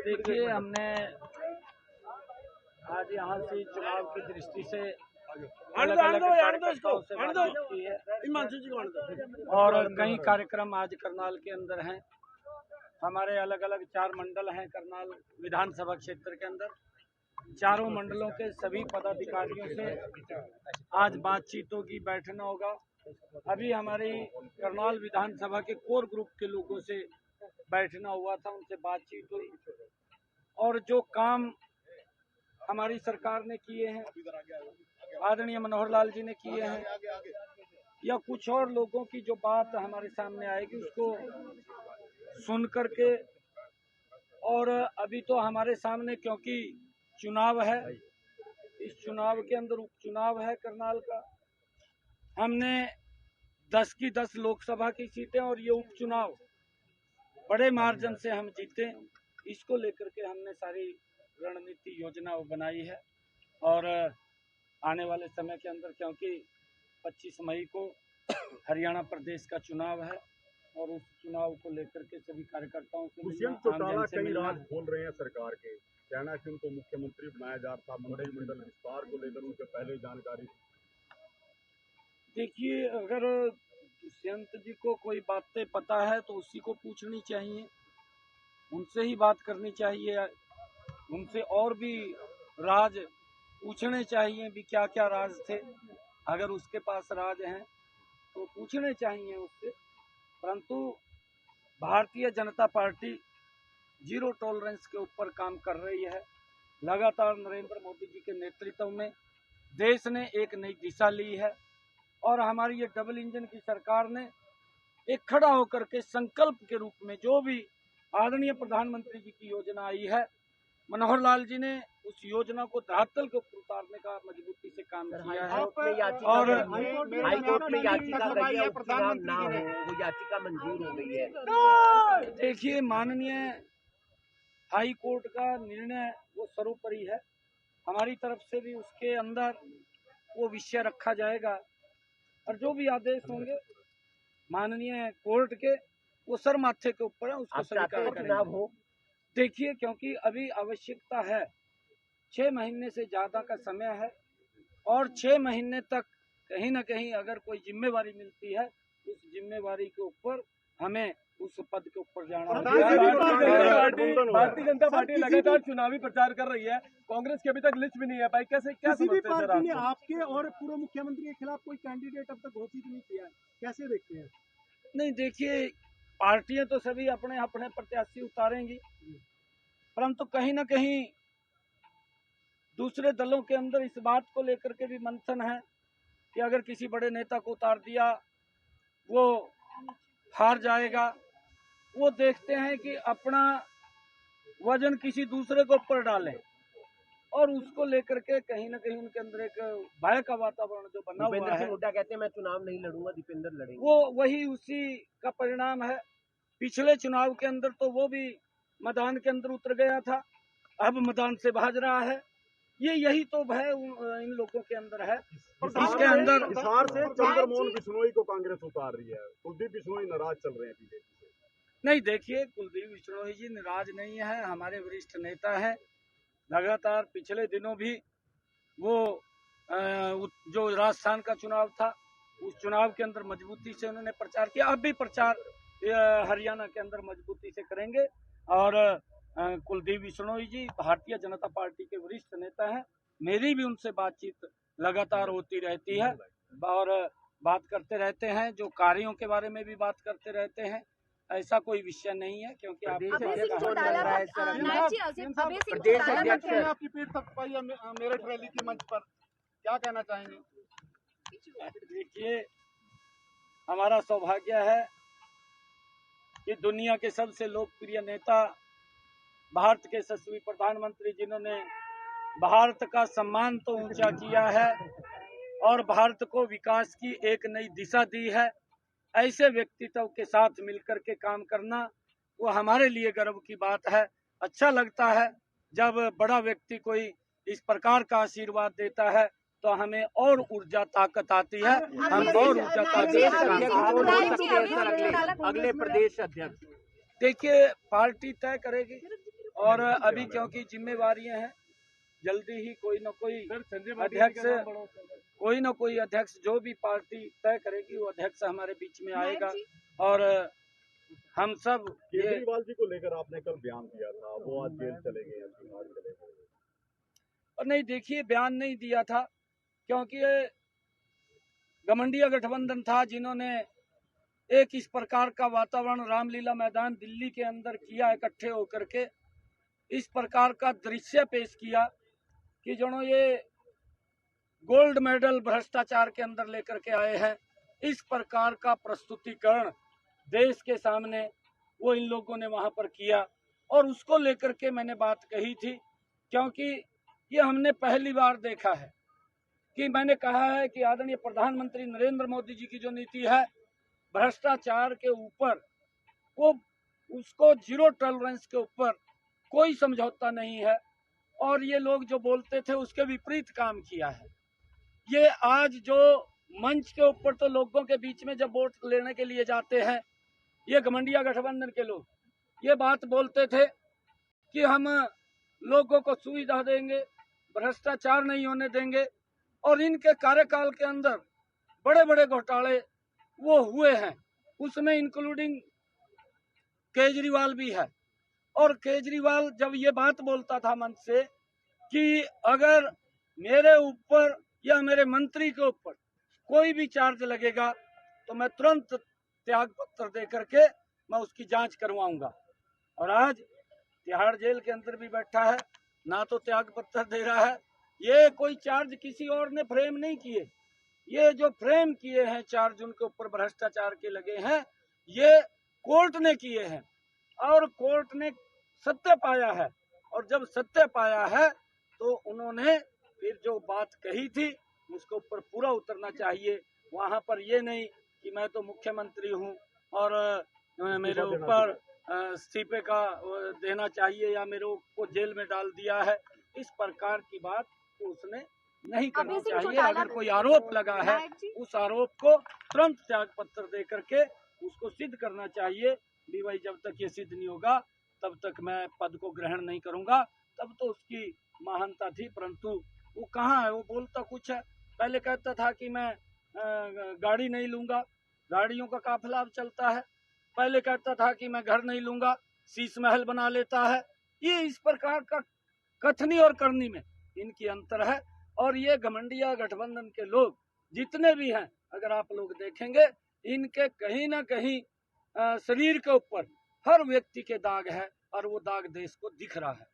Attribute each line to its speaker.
Speaker 1: देखिए, हमने आज यहाँ से चुनाव की दृष्टि से अलग अलग कार्यकर्ताओं से बातचीत की है और कई कार्यक्रम आज करनाल के अंदर हैं। हमारे अलग अलग 4 मंडल हैं करनाल विधानसभा क्षेत्र के अंदर। चारों मंडलों के सभी पदाधिकारियों से आज बातचीत होगी, बैठना होगा। अभी हमारी करनाल विधानसभा के कोर ग्रुप के लोगों से बैठना हुआ था, उनसे बातचीत हुई और जो काम हमारी सरकार ने किए हैं, आदरणीय मनोहर लाल जी ने किए हैं, या कुछ और लोगों की जो बात हमारे सामने आएगी उसको सुन करके, और अभी तो हमारे सामने क्योंकि चुनाव है, इस चुनाव के अंदर उपचुनाव है करनाल का। हमने 10 की 10 लोकसभा की सीटें और ये उपचुनाव बड़े मार्जिन से हम जीते, इसको लेकर के हमने सारी रणनीति योजना बनाई है। और आने वाले समय के अंदर क्योंकि 25 मई को हरियाणा प्रदेश का चुनाव है और उस चुनाव को लेकर के सभी कार्यकर्ताओं से
Speaker 2: दुष्यंत चौटाला कई राज खोल रहे हैं सरकार के, कहना कि उनको मुख्यमंत्री बनाया जा रहा था, मंडल विस्तार को लेकर उनके पहले जानकारी।
Speaker 1: देखिए, अगर दुष्यंत जी को कोई बातें पता है तो उसी को पूछनी चाहिए, उनसे ही बात करनी चाहिए, उनसे और भी राज पूछने चाहिए भी क्या क्या राज थे। अगर उसके पास राज हैं तो पूछने चाहिए उससे। परंतु Bharatiya Janata party zero tolerance के ऊपर काम कर रही है। लगातार नरेंद्र मोदी जी के नेतृत्व में देश ने एक नई दिशा ली है और हमारी ये डबल इंजन की सरकार ने एक खड़ा होकर के संकल्प के रूप में जो भी आदरणीय प्रधानमंत्री जी की योजना आई है, मनोहर लाल जी ने उस योजना को धरातल के ऊपर उतारने का मजबूती से काम किया है। और
Speaker 3: हाईकोर्ट में याचिका गई है, उपचुनाव ना हो, वो याचिका मंजूर हो गई है।
Speaker 1: देखिए, माननीय हाई कोर्ट का निर्णय वो सर्वोपरि है। हमारी तरफ से भी उसके अंदर वो विषय रखा जाएगा और जो भी आदेश होंगे माननीय कोर्ट के, वो सर माथे के ऊपर है, उसको स्वीकार करेंगे। देखिए, क्योंकि अभी आवश्यकता है, 6 महीने से ज्यादा का समय है और 6 महीने तक कहीं ना कहीं अगर कोई जिम्मेवारी मिलती है, उस जिम्मेवारी के ऊपर हमें उस पद के ऊपर जाना है।
Speaker 4: भारतीय जनता पार्टी लगातार चुनावी प्रचार कर रही है, कांग्रेस की अभी तक लिस्ट भी नहीं है भाई, कैसे क्या
Speaker 5: किसी भी पार्टी ने आपके और पूर्व मुख्यमंत्री के खिलाफ कोई कैंडिडेट अब तक घोषित नहीं किया है, कैसे देखते हैं?
Speaker 1: नहीं, देखिए, पार्टियां तो सभी अपने अपने प्रत्याशी उतारेंगी, परंतु कहीं ना कहीं दूसरे दलों के अंदर इस बात को लेकर के भी मंथन है कि अगर किसी बड़े नेता को उतार दिया वो हार जाएगा। वो देखते हैं कि अपना वजन किसी दूसरे को ऊपर डालें और उसको लेकर के कहीं ना कहीं उनके अंदर एक भय का वातावरण जो बना हुआ है।
Speaker 3: हुड्डा कहते हैं मैं चुनाव नहीं लड़ूंगा, दीपेंद्र लड़ेंगे।
Speaker 1: वो वही उसी का परिणाम है। पिछले चुनाव के अंदर तो वो भी मैदान के अंदर उतर गया था, अब मैदान से भाग रहा है। यही तो भय इन लोगों के अंदर है। इसके अंदर
Speaker 2: हिसार से चंद्रमोहन बिश्नोई को कांग्रेस उतार रही है, कुलदीप बिश्नोई नाराज चल रहे हैं बीजेपी से।
Speaker 1: नहीं, देखिए, कुलदीप बिश्नोई जी नाराज नहीं है, हमारे वरिष्ठ नेता है। लगातार पिछले दिनों भी वो जो राजस्थान का चुनाव था, उस चुनाव के अंदर मजबूती से उन्होंने प्रचार किया। अब भी प्रचार हरियाणा के अंदर मजबूती से करेंगे। और कुलदीप बिश्नोई जी भारतीय जनता पार्टी के वरिष्ठ नेता हैं। मेरी भी उनसे बातचीत लगातार होती रहती है और बात करते रहते हैं, जो कार्यों के बारे में भी बात करते रहते हैं। ऐसा कोई विषय नहीं है, क्योंकि
Speaker 4: आपकी पीठ थपथपाई है मेरठ रैली के मंच पर, क्या कहना चाहेंगे?
Speaker 1: देखिए, हमारा सौभाग्य है कि दुनिया के सबसे लोकप्रिय नेता, भारत के यशस्वी प्रधानमंत्री, जिन्होंने भारत का सम्मान तो ऊंचा किया है और भारत को विकास की एक नई दिशा दी है, ऐसे व्यक्तित्व के साथ मिलकर के काम करना वो हमारे लिए गर्व की बात है। अच्छा लगता है जब बड़ा व्यक्ति कोई इस प्रकार का आशीर्वाद देता है, तो हमें और ऊर्जा ताकत आती है, हम और ऊर्जा ताकत।
Speaker 3: अगले प्रदेश अध्यक्ष
Speaker 1: देखिए, पार्टी तय करेगी और अभी क्योंकि जिम्मेवारियां हैं, जल्दी ही कोई न कोई अध्यक्ष जो भी पार्टी तय करेगी वो अध्यक्ष हमारे बीच में आएगा। और हम सब
Speaker 2: केजरीवाल जी को लेकर आपने कल बयान दिया था, वो आज जेल चले गए, बिहार चले गए।
Speaker 1: और नहीं, देखिए, बयान नहीं दिया था क्योंकि ये गठबंधन गठबंधन था जिन्होंने एक इस प्रकार का वातावरण रामलीला मैदान दिल्ली के अंदर किया, इकट्ठे होकर के इस प्रकार का दृश्य पेश किया कि जो ये गोल्ड मेडल भ्रष्टाचार के अंदर लेकर के आए हैं। इस प्रकार का प्रस्तुतिकरण देश के सामने वो इन लोगों ने वहां पर किया और उसको लेकर के मैंने बात कही थी, क्योंकि ये हमने पहली बार देखा है कि मैंने कहा है कि आदरणीय प्रधानमंत्री नरेंद्र मोदी जी की जो नीति है भ्रष्टाचार के ऊपर, वो उसको जीरो टॉलरेंस के ऊपर कोई समझौता नहीं है और ये लोग जो बोलते थे उसके विपरीत काम किया है। ये आज जो मंच के ऊपर तो लोगों के बीच में जब वोट लेने के लिए जाते हैं, ये गठबंधन गठबंधन के लोग ये बात बोलते थे कि हम लोगों को सुविधा देंगे, भ्रष्टाचार नहीं होने देंगे, और इनके कार्यकाल के अंदर बड़े बड़े घोटाले वो हुए हैं, उसमें इंक्लूडिंग केजरीवाल भी है। और केजरीवाल जब ये बात बोलता था मंच से कि अगर मेरे ऊपर या मेरे मंत्री के ऊपर कोई भी चार्ज लगेगा तो मैं तुरंत त्याग पत्र दे करके मैं उसकी जांच करवाऊंगा, और आज तिहाड़ जेल के अंदर भी बैठा है, ना तो त्याग पत्र दे रहा है। ये कोई चार्ज किसी और ने फ्रेम नहीं किए, ये जो फ्रेम किए हैं चार्ज उनके ऊपर भ्रष्टाचार के लगे हैं, ये कोर्ट ने किए हैं और कोर्ट ने सत्य पाया है। और जब सत्य पाया है तो उन्होंने फिर जो बात कही थी उसके ऊपर पूरा उतरना चाहिए। वहां पर ये नहीं कि मैं तो मुख्यमंत्री हूं और मेरे ऊपर इस्तीफे का देना चाहिए या मेरे को जेल में डाल दिया है, इस प्रकार की बात तो उसने नहीं करनी चाहिए। अगर कोई आरोप लगा है उस आरोप को तुरंत त्याग पत्र दे करके उसको सिद्ध करना चाहिए। भाई जब तक ये सिद्ध नहीं होगा तब तक मैं पद को ग्रहण नहीं करूंगा। तब तो उसकी महानता थी, परंतु वो कहाँ है, वो बोलता कुछ है। पहले कहता था कि मैं गाड़ी नहीं लूंगा, गाड़ियों का काफिला अब चलता है। पहले कहता था कि मैं घर नहीं लूंगा, शीश महल बना लेता है। ये इस प्रकार का कथनी और करनी में इनकी अंतर है। और ये गठबंधन गठबंधन के लोग जितने भी हैं, अगर आप लोग देखेंगे, इनके कहीं ना कहीं शरीर के ऊपर हर व्यक्ति के दाग है और वो दाग देश को दिख रहा है।